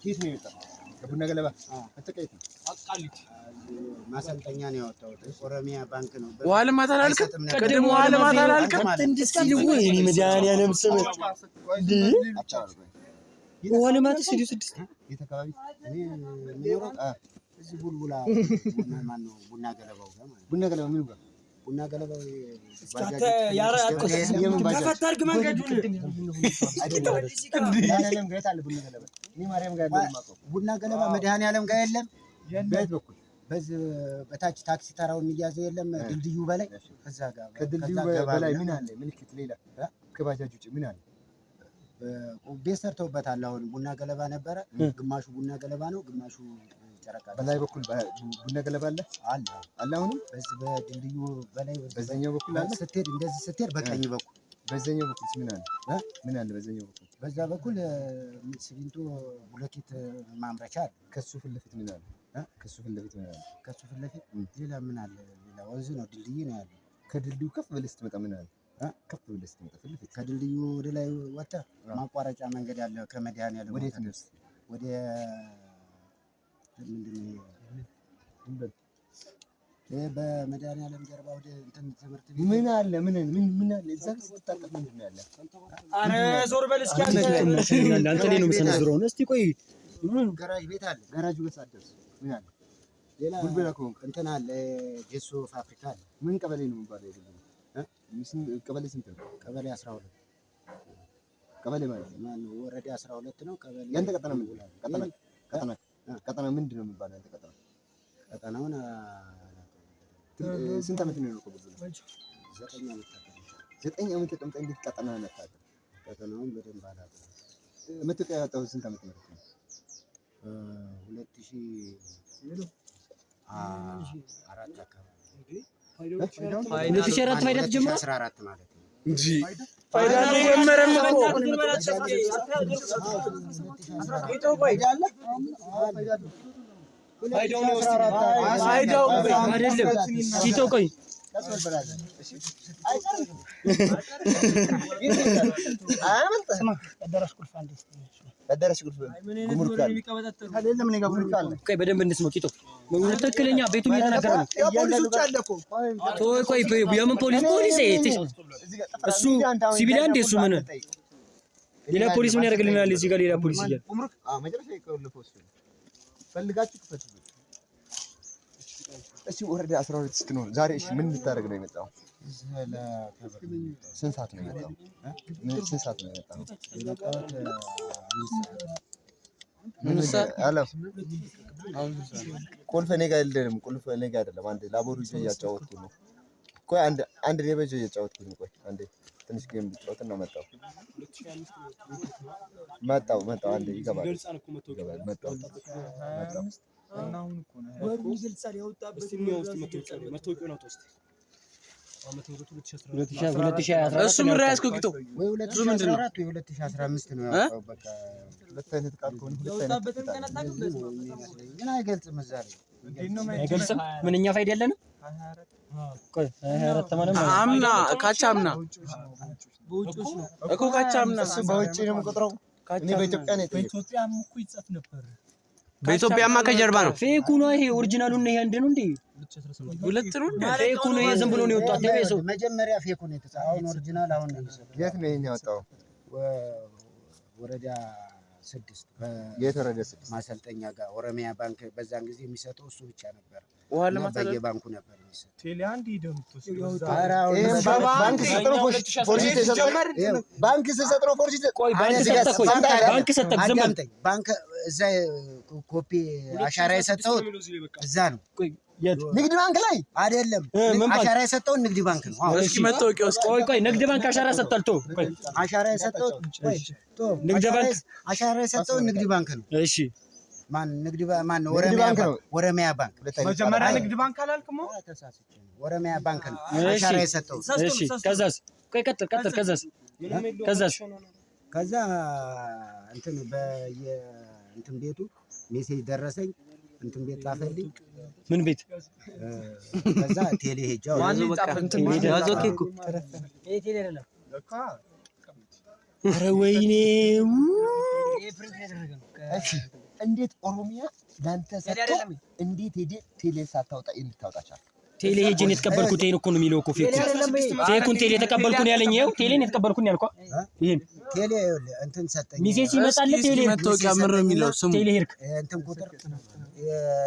ኬት ነው የወጣው? ቡና ገለባ አጠቃይት ነው አቃሊት ማሰልጠኛ ነው ያወጣው። ኦሮሚያ ባንክ ነው። ውሃ ልማት አላልክም? ቅድም ውሃ ልማት አላልክም? እንድስኪል ወይ እኔ መድኃኒዓለም ስም ውሃ ልማት ስቱዲዮ 6 የተካባቢ እኔ የሚኖረው እዚህ ቡልቡላ ማን ነው ቡና ገለባው ጋር ማለት ቡና ገለባ ምን ጋር ቡና ገለባው ተፈታርግ መንገዱን መድኃኒዓለም ጋር አለ ቡና ገለባ እኔ ማርያም ጋር ያለው ቡና ገለባ መድኃኒዓለም ጋር የለም። በየት በኩል በዚህ በታች ታክሲ ተራው የሚያዘው የለም። ድልድዩ በላይ ከዛ ጋር ከድልድዩ በላይ ምን አለ? ምልክት ሌላ ከባጃጅ ውጪ ምን አለ? ቤት ሰርተውበታል። አሁን ቡና ገለባ ነበረ። ግማሹ ቡና ገለባ ነው፣ ግማሹ ጨረቃ። በላይ በኩል ቡና ገለባ አለ አለ። አሁንም በዚህ በድልድዩ በላይ በዛኛው በኩል አለ። ስትሄድ እንደዚህ ስትሄድ በቀኝ በኩል በዛኛው በኩል ምን አለ? ምን አለ በዛኛው በኩል? በዛ በኩል ሲሚንቶ ብሎኬት ማምረቻ አለ። ከሱ ፊት ለፊት ምን አለ? ከሱ ፊት ለፊት ምን አለ? ከሱ ፊት ለፊት ሌላ ምን አለ? ሌላ ወንዝ ነው፣ ድልድይ ነው ያለው። ከድልድዩ ከፍ ብለህ ስትመጣ ምን አለ? ከፍ ብለህ ስትመጣ ፊት ለፊት ከድልድዩ ወደ ላይ ወጣ ማቋረጫ መንገድ ያለ ከመድኃኒዓለም ወዴት ነው? ወደ ምንድን ነው በመድኃኒዓለም ጀርባ ወደ እንትን ትምህርት ቤት ምን አለ? ምን አለ? እዛ ስትታጠፍ ምንድን ነው ያለ? አረ ዞር በል እስኪ አንተ ላይ ነው የምሰነዝረው። እስቲ ቆይ ገራጅ ቤት አለ። ገራጁ በሳደስ ምን አለ? ሌላ ጉልበላ ኮንክ እንትን አለ። ጄሶ ፋብሪካ አለ። ምን ቀበሌ ነው የሚባለው? ቀበሌ ስንት ነው? ቀበሌ 12 ቀበሌ ማለት ነው። ወረዳ 12 ነው። ቀበሌ ያንተ ቀጠና ምንድን ነው? ቀጠና ምንድን ነው የሚባለው? ያንተ ቀጠና ቀጠናውን ስንት ዓመት ነው የኖርከው? 9 ዓመት ተቀምጠህ እንዴት ቀጠና ነካለ? ቀጠናውን በደንብ አላውቅም። መታወቂያ ያወጣው ስንት ዓመት ነው? 2004 አካባቢ 2004 ፋይዳ ተጀመረ 14 ማለት ነው እንጂ ፋይዳ ተጀመረም እኮ ፋይዳው አይደለም ኪቶ ቆይ ቆይ በደንብ እንስማው። ኪቶ ትክክለኛ ቤቱም እየተናገረ ነው። ቆይ የምን ፖሊስ እሱ ሲቪል አንዴ እሱ ምን ሌላ ፖሊስ ምን ያደርግልናል? እዚህ ጋር ሌላ ፖሊስ እያለ ፈልጋችሁ ትፈትሹ። እሺ ወረዳ 12 ስትኖር ዛሬ እሺ ምን ልታደርግ ነው የመጣው? ስንት ሰዓት ነው የመጣው? ስንት ሰዓት ነው የመጣው? ቁልፍ እኔ ጋር የለም። ቁልፍ እኔ ጋር አይደለም። አንዴ ላቦራቶሪ እያጫወትኩ ነው። ቆይ አንድ ሌበጅ እያጫወትኩ ነው። ቆይ አንዴ ትንሽ ጌም ብጫወት እና መጣው አንዴ ይገባል። መጣው እና አሁን እኮ ነው ይገልጻል ያወጣበት እሱ ምን ያስከው ኪቶ ወይ 2014 ወይ 2015 ነው ያወጣው። በቃ ሁለት አይነት ቃል ከሆነ ሁለት አይነት ግን አይገልጽም። ዛሬ አይገልጽም። ምንኛ ፋይዳ ያለና ቆይ 24 ማለት ነው። አምና ካቻምና በውጭ ነው እኮ ካቻምና እሱ በውጭ ነው የምቆጥረው። እኔ በኢትዮጵያ ነው። በኢትዮጵያም እኮ ይጻፍ ነበር። በኢትዮጵያማ ከጀርባ ነው። ፌኩ ነው ይሄ። ኦሪጂናሉ ነው ይሄ። አንድ ነው እንዴ? ሁለት ነው እንዴ? ፌኩ ነው ይሄ። ዝም ብሎ ነው የወጣው። ሰው መጀመሪያ ፌኩ ነው የተጻፈው። አሁን ኦሪጂናል አሁን ነው የሚሰጠው። የት ነው ይሄን ያወጣው? ወረዳ 6 የት ወረዳ 6 ማሰልጠኛ ጋር ኦሮሚያ ባንክ በዛን ጊዜ የሚሰጠው እሱ ብቻ ነበር። ውሃ ልማት በየባንኩ ነበር የሚሰጠው። ቴሌ አንድ ሄደው ባንክ ሰጥሮ ፎርጂት ባንክ ሰጥሮ ፎርጂት ቆይ ባንክ ሰጠ ባንክ እዛ ኮፒ አሻራ የሰጠው እዛ ነው። ንግድ ባንክ ላይ አይደለም። አሻራ የሰጠው ንግድ ባንክ ነው። እስኪ መታወቂያ እስኪ ቆይ ንግድ ባንክ አሻራ ሰጥቷል። አሻራ የሰጠው ንግድ ባንክ አሻራ የሰጠው ንግድ ባንክ ነው። እሺ ማን ንግድ ማን ነው? ኦሮሚያ ባንክ መጀመሪያ ንግድ ባንክ አላልክም? ኦሮሚያ ባንክ ነው አሻራ የሰጠው። እሺ ከዛስ? ቆይ ቀጥል። ከዛ እንትን እንትን ቤቱ ሜሴጅ ደረሰኝ። እንትን ቤት ላፈልኝ። ምን ቤት? ከዛ ቴሌ ሄጃው ኧረ ወይኔ እንዴት ኦሮሚያ ላንተ ሰጥቶ እንዴት ሄደ ቴሌ ሳታወጣ እንድታወጣቻል? ቴሌ ሄጄን የተቀበልኩት ይሄን እኮ ነው የሚለው እኮ ፌኩን ቴሌ የተቀበልኩ ነው ያለኝ። ይኸው ቴሌን የተቀበልኩ ነው ያልኳ። ይሄን ቴሌ እንትን ሰጠኝ ሚሴጅ ይመጣልህ ቴሌ መታወቂያ ምር የሚለው ስሙ ቴሌ ሄድክ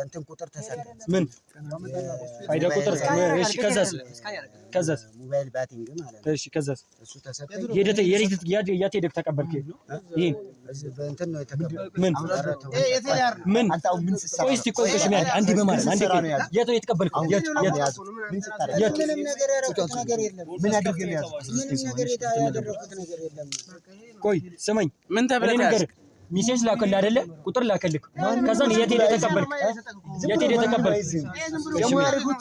እንትን ቁጥር ተሰጠኝ። ምን ፋይዳ ቁጥር? እሺ ከዛስ ሞባይል ባቲንግ ማለት ነው። እሺ ከዛስ እሱ ተሰጠኝ። የት ሄደህ ተቀበልክ? ይሄን በእንትን ነው የተቀበልኩት። ምን አንተ ምን ሲሰራ? ቆይ እስቲ ቆይ አንዴ በማለት አንዴ የት ነው የተቀበልከው? የት ምንም ነገር ያደረኩት ነገር የለም። ምን አድርገህ ነው ያዝኩት? ምንም ነገር ያደረኩት ነገር የለም። ቆይ ስማኝ፣ ምን ተብለህ ሚሴጅ ላከልህ አይደለ? ቁጥር ላከልህ። ከዛ የት ሄደህ ተቀበልክ? የት ሄደህ ተቀበልክ? የማያደርጉት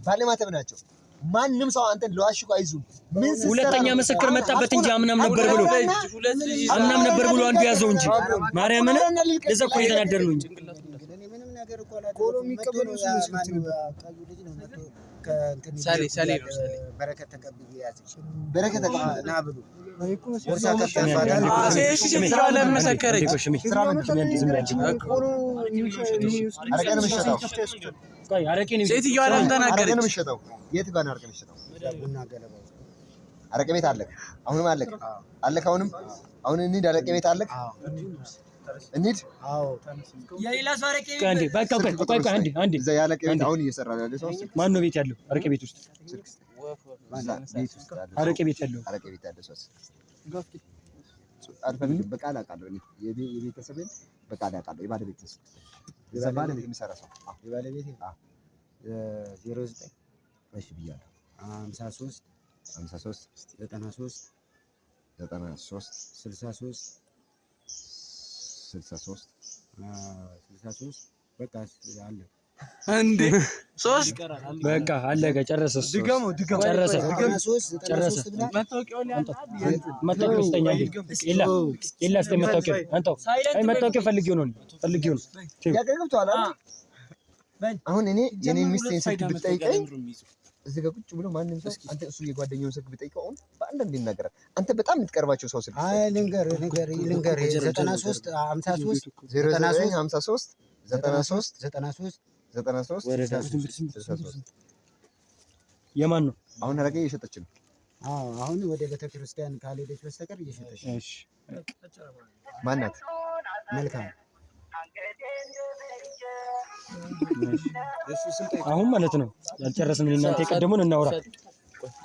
ባለማተብ ናቸው። ማንም ሰው አንተን ለዋሽቆ አይዙም። ምን ሲሰራ? ሁለተኛ ምስክር መጣበት እንጂ አምናም ነበር ብሎ አንዱ ያዘው እንጂ ማርያምን ለዛ እኮ የተናደር ነው እንጂ ምንም ነገር እኮ በረከት ተቀብዬ ያዘች። በረከት ና ብሎ ሴትዮዋ ለምን ተናገረች? የት ጋር ነው አረቄ የሚሸጠው? አረቄ ቤት አለክ? አሁንም አለክ? አሁን እንሂድ። አረቄ ቤት አለክ? እንሂድ። የሌላ ሰው አረቄ ቤት በቃ አንዴ እዛ ያለቀ ቤት አሁን እየሰራ ያለ ሰው ማን ነው ቤት ያለው? አረቄ ቤት ውስጥ አረቄ ቤት ያለው ሰው አልፈልግም። በቃል አውቃለሁ እኔ የቤተሰቤን በቃል አውቃለሁ። የባለቤት የሚሰራ ሰው የባለቤት 09 እሺ ብያለሁ። 53 93 63 በቃ አለ እንዴ 3 በቃ አለቀ። ጨረሰ። ጨረሰ። መታወቂያው ስጠኝ። የላ ስጠኝ መታወቂያው። አንተው መታወቂያው ፈልጌው ነው። ያቀርብቷል። አሁን እኔ የኔን ሚስቴን ስልክ ብትጠይቀኝ እዚህ ጋር ቁጭ ብሎ ማንም ሰው አንተ እሱ የጓደኛውን ስልክ ብጠይቀው አሁን በአንዳንድ ይናገራል። አንተ በጣም የምትቀርባቸው ሰው ስልክ ልንገር 93 53 የማን ነው? አሁን አረቄ እየሸጠች ነው። አሁን ወደ ቤተክርስቲያን ካልሄደች በስተቀር እየሸጠች ነው። እሺ ማናት? መልካም አሁን ማለት ነው ያልጨረስን እናንተ የቀደሙን እናውራ።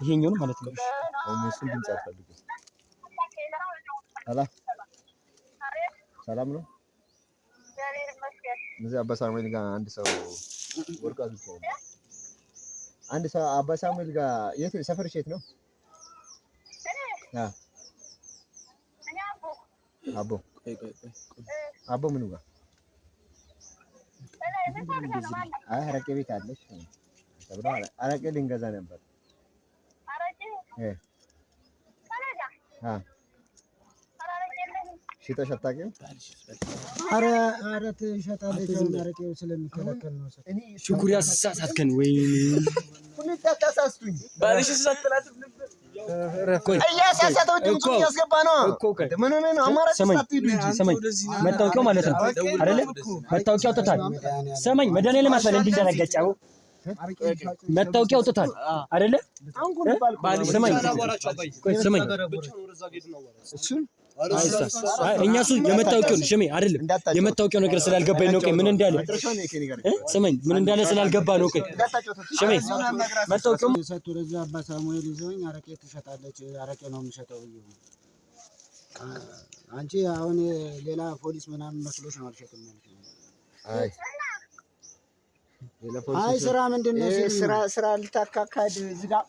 ይሄኛውን ማለት ነው። አሁን እሱን ድምጽ አልፈልግም። ሰላም ነው። እዚህ አባ ሳሙኤል ጋር አንድ ሰው ወርቅ አግኝቶ አንድ ሰው አባ ሳሙኤል ጋር የት ሰፈርሽ የት ነው? አቦ ምኑ ጋር? አይ አረቄ ቤት አለሽ ተብሎ አረቄ ልንገዛ ነበር። ሽጠሽ አታውቂም? ኧረ ትሸጣለች። አረቄው ስለሚከለከል ነው። ሽኩር ያሳሳትከን ወይ ሁሉ ታሳስቱኝ። ባልሽ ሰጥላት ነበር። እያሳሳተው ድምፁ እያስገባ ነው እኮ። ምን ሆነ ነው? አማራጭ ሳትሄዱ እንጂ ሰማኝ። መታወቂያው ማለት ነው አይደለ? መታወቂያው አውጥታል። ሰማኝ። መድኃኒዓለም አትበል እንዲደረጋጫው መታወቂያው አውጥታል አይደለ? ሰማኝ። ቆይ ሰማኝ። እኛ እሱ የመታወቂያውን ሽሜ አይደለም የመታወቂያው ነገር ስላልገባኝ ነው። ቆይ ምን እንዳለ ስማኝ፣ ምን እንዳለ ስላልገባ ነው። ቆይ ሽሜ መታወቂያው ሰጥቶ ለዛ አባ ሳሙኤል ይዘውኝ አረቄ ትሸጣለች፣ አረቄ ነው የምሸጠው ብዬ አንቺ አሁን ሌላ ፖሊስ ምናምን መስሎሽ ነው አልሸጥም ማለት ነው። አይ ስራ ምንድን ነው? ስራ ልታካካድ እዚህ ጋር